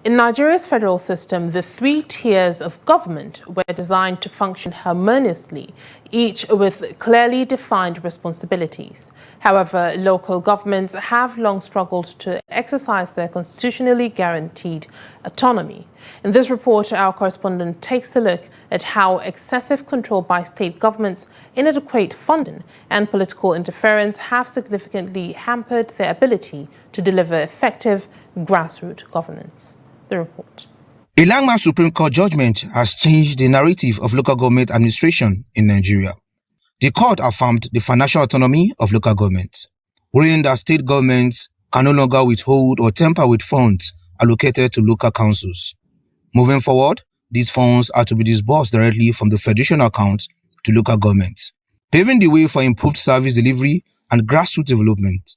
In Nigeria's federal system, the three tiers of government were designed to function harmoniously, each with clearly defined responsibilities. However, local governments have long struggled to exercise their constitutionally guaranteed autonomy. In this report, our correspondent takes a look at how excessive control by state governments, inadequate funding, and political interference have significantly hampered their ability to deliver effective grassroots governance. The report. A landmark Supreme Court judgment has changed the narrative of local government administration in Nigeria. The court affirmed the financial autonomy of local governments, ruling that state governments can no longer withhold or tamper with funds allocated to local councils. Moving forward, these funds are to be disbursed directly from the federation account to local governments, paving the way for improved service delivery and grassroots development.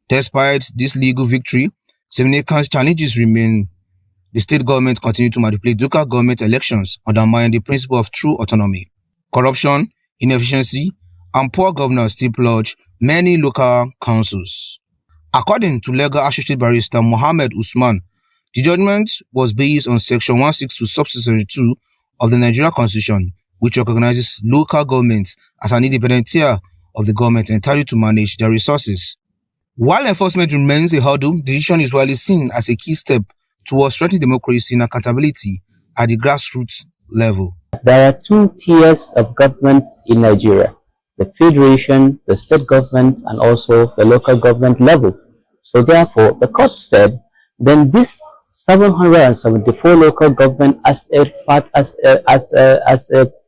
Despite this legal victory, significant challenges remain. The state government continue to manipulate local government elections, undermining the principle of true autonomy. Corruption, inefficiency, and poor governance still plague many local councils. According to legal associate barrister Mohammed Usman, the judgment was based on Section 162, Subsection 2 of the Nigerian Constitution, which recognizes local governments as an independent tier of the government entitled to manage their resources. While enforcement remains a hurdle, the decision is widely seen as a key step towards strengthening democracy and accountability at the grassroots level. There are two tiers of government in Nigeria: the federation, the state government, and also the local government level. So therefore, the court said, then this 774 local government as a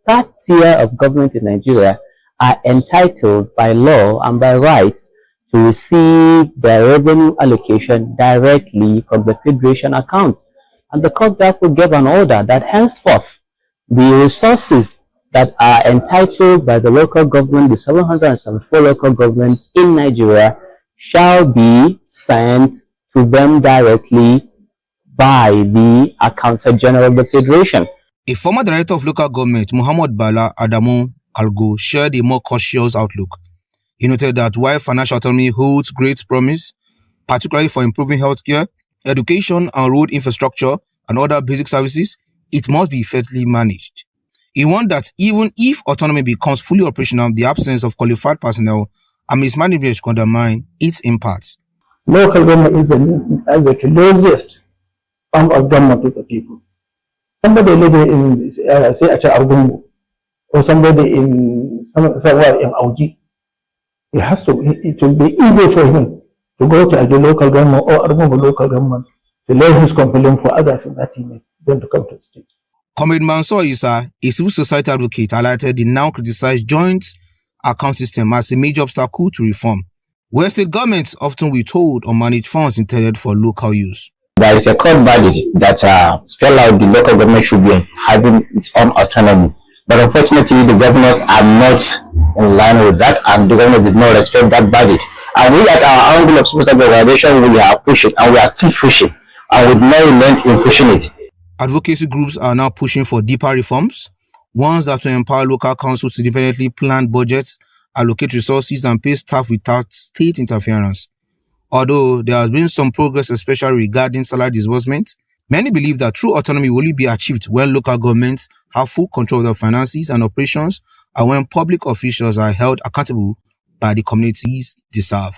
third tier of government in Nigeria are entitled by law and by rights to receive their revenue allocation directly from the federation account. And the court therefore gave an order that henceforth the resources that are entitled by the local government, the 774 local governments in Nigeria, shall be sent to them directly by the Accountant General of the Federation. A former director of local government, Muhammad Bala Adamu Kalgo, shared a more cautious outlook. He noted that while financial autonomy holds great promise, particularly for improving healthcare, education and road infrastructure and other basic services, it must be effectively managed. He warned that even if autonomy becomes fully operational, the absence of qualified personnel and mismanagement could undermine its impact. Local government is the closest form of government to the people. Somebody living in, say, Argungu, or somebody in somewhere in Auji, it will be easy for him to go to the local government or Argungu local government to lay his complaint for others in that unit, then to come to the state. Comrade Mansour Issa, a civil society advocate, highlighted the now criticized joint account system as a major obstacle to reform, where state governments often withhold or manage funds intended for local use. There is a court verdict that spell out the local government should be having its own autonomy. But unfortunately, the governors are not in line with that, and the government did not respect that verdict. And we at our angle of civil service organization, we are pushing, and we are still pushing, and with no relent in pushing it. Advocacy groups are now pushing for deeper reforms, ones that will empower local councils to independently plan budgets, allocate resources, and pay staff without state interference. Although there has been some progress, especially regarding salary disbursement, many believe that true autonomy will only be achieved when local governments have full control of their finances and operations, and when public officials are held accountable by the communities they serve.